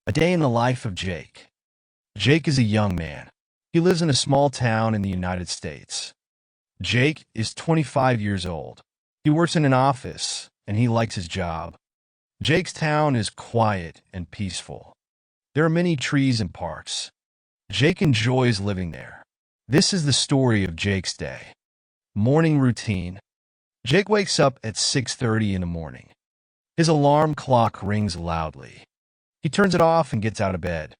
A day in the life of Jake. Jake is a young man. He lives in a small town in the United States. Jake is 25 years old. He works in an office, and he likes his job. Jake's town is quiet and peaceful. There are many trees and parks. Jake enjoys living there. This is the story of Jake's day. Morning routine. Jake wakes up at 6:30 in the morning. His alarm clock rings loudly. He turns it off and gets out of bed.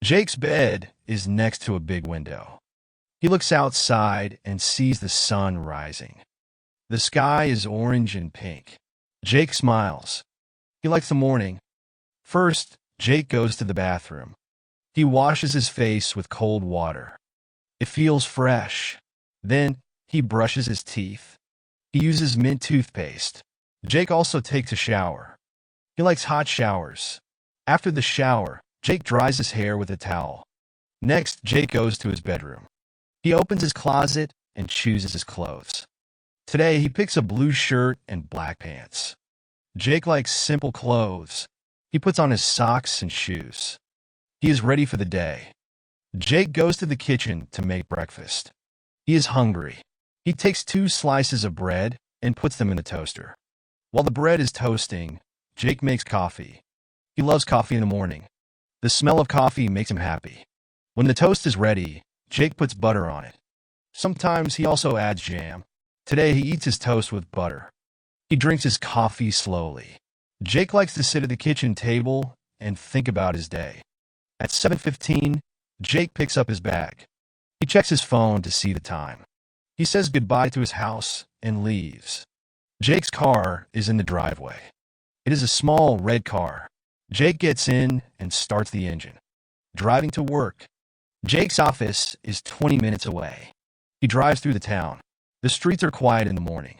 Jake's bed is next to a big window. He looks outside and sees the sun rising. The sky is orange and pink. Jake smiles. He likes the morning. First, Jake goes to the bathroom. He washes his face with cold water. It feels fresh. Then, he brushes his teeth. He uses mint toothpaste. Jake also takes a shower. He likes hot showers. After the shower, Jake dries his hair with a towel. Next, Jake goes to his bedroom. He opens his closet and chooses his clothes. Today, he picks a blue shirt and black pants. Jake likes simple clothes. He puts on his socks and shoes. He is ready for the day. Jake goes to the kitchen to make breakfast. He is hungry. He takes 2 slices of bread and puts them in the toaster. While the bread is toasting, Jake makes coffee. He loves coffee in the morning. The smell of coffee makes him happy. When the toast is ready, Jake puts butter on it. Sometimes he also adds jam. Today he eats his toast with butter. He drinks his coffee slowly. Jake likes to sit at the kitchen table and think about his day. At 7:15, Jake picks up his bag. He checks his phone to see the time. He says goodbye to his house and leaves. Jake's car is in the driveway. It is a small red car. Jake gets in and starts the engine. Driving to work. Jake's office is 20 minutes away. He drives through the town. The streets are quiet in the morning.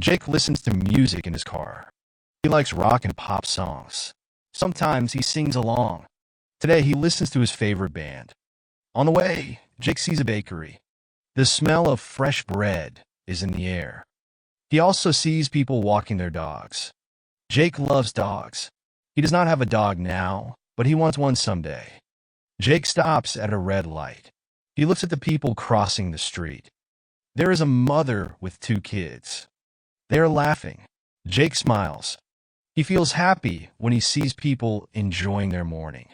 Jake listens to music in his car. He likes rock and pop songs. Sometimes he sings along. Today he listens to his favorite band. On the way, Jake sees a bakery. The smell of fresh bread is in the air. He also sees people walking their dogs. Jake loves dogs. He does not have a dog now, but he wants one someday. Jake stops at a red light. He looks at the people crossing the street. There is a mother with 2 kids. They are laughing. Jake smiles. He feels happy when he sees people enjoying their morning.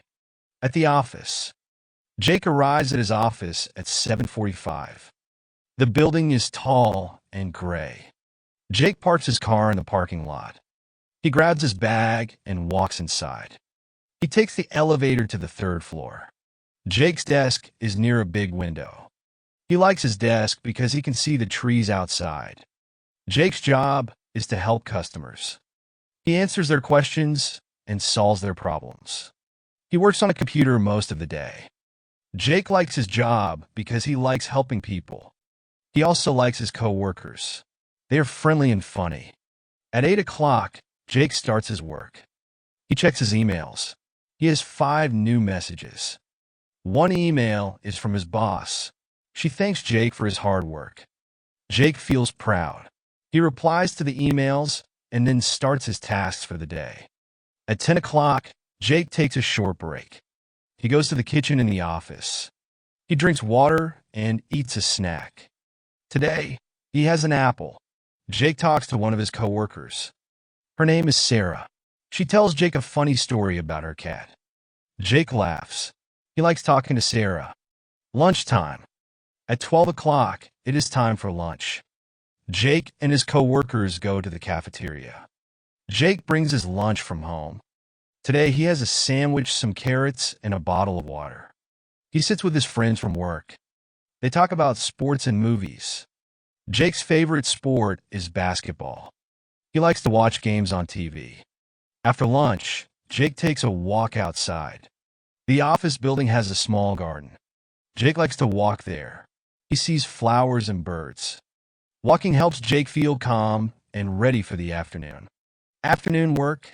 At the office. Jake arrives at his office at 7:45. The building is tall and gray. Jake parks his car in the parking lot. He grabs his bag and walks inside. He takes the elevator to the 3rd floor. Jake's desk is near a big window. He likes his desk because he can see the trees outside. Jake's job is to help customers. He answers their questions and solves their problems. He works on a computer most of the day. Jake likes his job because he likes helping people. He also likes his co-workers. They are friendly and funny. At 8 o'clock, Jake starts his work. He checks his emails. He has 5 new messages. One email is from his boss. She thanks Jake for his hard work. Jake feels proud. He replies to the emails and then starts his tasks for the day. At 10 o'clock, Jake takes a short break. He goes to the kitchen in the office. He drinks water and eats a snack. Today, he has an apple. Jake talks to one of his coworkers. Her name is Sarah. She tells Jake a funny story about her cat. Jake laughs. He likes talking to Sarah. Lunchtime. At 12 o'clock, it is time for lunch. Jake and his coworkers go to the cafeteria. Jake brings his lunch from home. Today, he has a sandwich, some carrots, and a bottle of water. He sits with his friends from work. They talk about sports and movies. Jake's favorite sport is basketball. He likes to watch games on TV. After lunch, Jake takes a walk outside. The office building has a small garden. Jake likes to walk there. He sees flowers and birds. Walking helps Jake feel calm and ready for the afternoon. Afternoon work.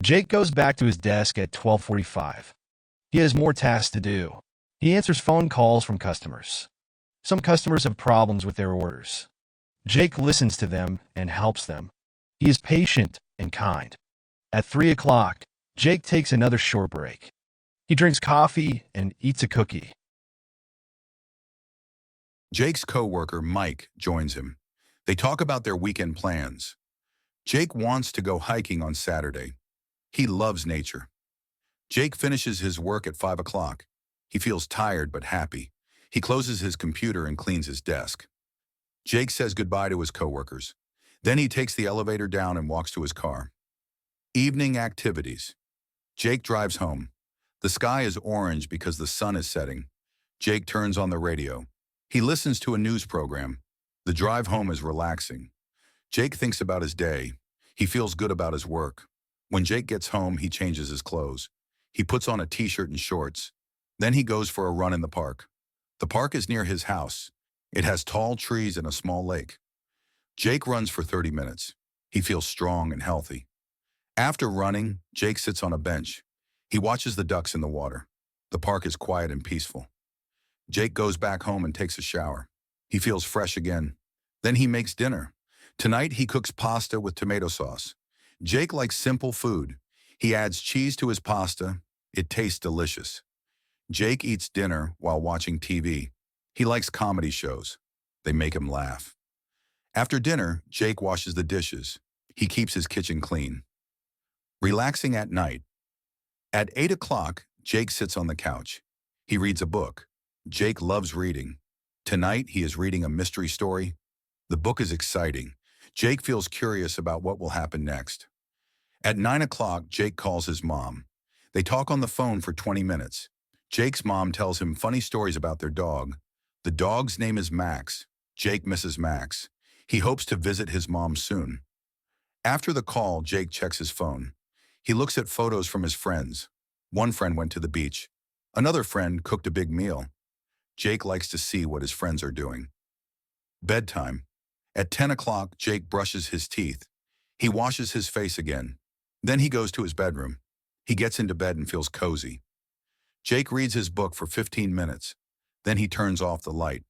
Jake goes back to his desk at 12:45. He has more tasks to do. He answers phone calls from customers. Some customers have problems with their orders. Jake listens to them and helps them. He is patient and kind. At 3 o'clock, Jake takes another short break. He drinks coffee and eats a cookie. Jake's coworker, Mike, joins him. They talk about their weekend plans. Jake wants to go hiking on Saturday. He loves nature. Jake finishes his work at 5 o'clock. He feels tired but happy. He closes his computer and cleans his desk. Jake says goodbye to his coworkers. Then he takes the elevator down and walks to his car. Evening activities. Jake drives home. The sky is orange because the sun is setting. Jake turns on the radio. He listens to a news program. The drive home is relaxing. Jake thinks about his day. He feels good about his work. When Jake gets home, he changes his clothes. He puts on a t-shirt and shorts. Then he goes for a run in the park. The park is near his house. It has tall trees and a small lake. Jake runs for 30 minutes. He feels strong and healthy. After running, Jake sits on a bench. He watches the ducks in the water. The park is quiet and peaceful. Jake goes back home and takes a shower. He feels fresh again. Then he makes dinner. Tonight he cooks pasta with tomato sauce. Jake likes simple food. He adds cheese to his pasta. It tastes delicious. Jake eats dinner while watching TV. He likes comedy shows. They make him laugh. After dinner, Jake washes the dishes. He keeps his kitchen clean. Relaxing at night. At 8 o'clock, Jake sits on the couch. He reads a book. Jake loves reading. Tonight, he is reading a mystery story. The book is exciting. Jake feels curious about what will happen next. At 9 o'clock, Jake calls his mom. They talk on the phone for 20 minutes. Jake's mom tells him funny stories about their dog. The dog's name is Max. Jake misses Max. He hopes to visit his mom soon. After the call, Jake checks his phone. He looks at photos from his friends. One friend went to the beach. Another friend cooked a big meal. Jake likes to see what his friends are doing. Bedtime. At 10 o'clock, Jake brushes his teeth. He washes his face again. Then he goes to his bedroom. He gets into bed and feels cozy. Jake reads his book for 15 minutes. Then he turns off the light.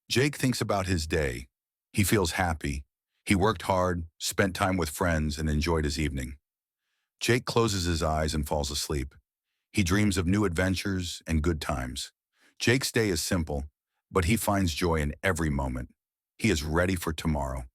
Jake thinks about his day. He feels happy. He worked hard, spent time with friends, and enjoyed his evening. Jake closes his eyes and falls asleep. He dreams of new adventures and good times. Jake's day is simple, but he finds joy in every moment. He is ready for tomorrow.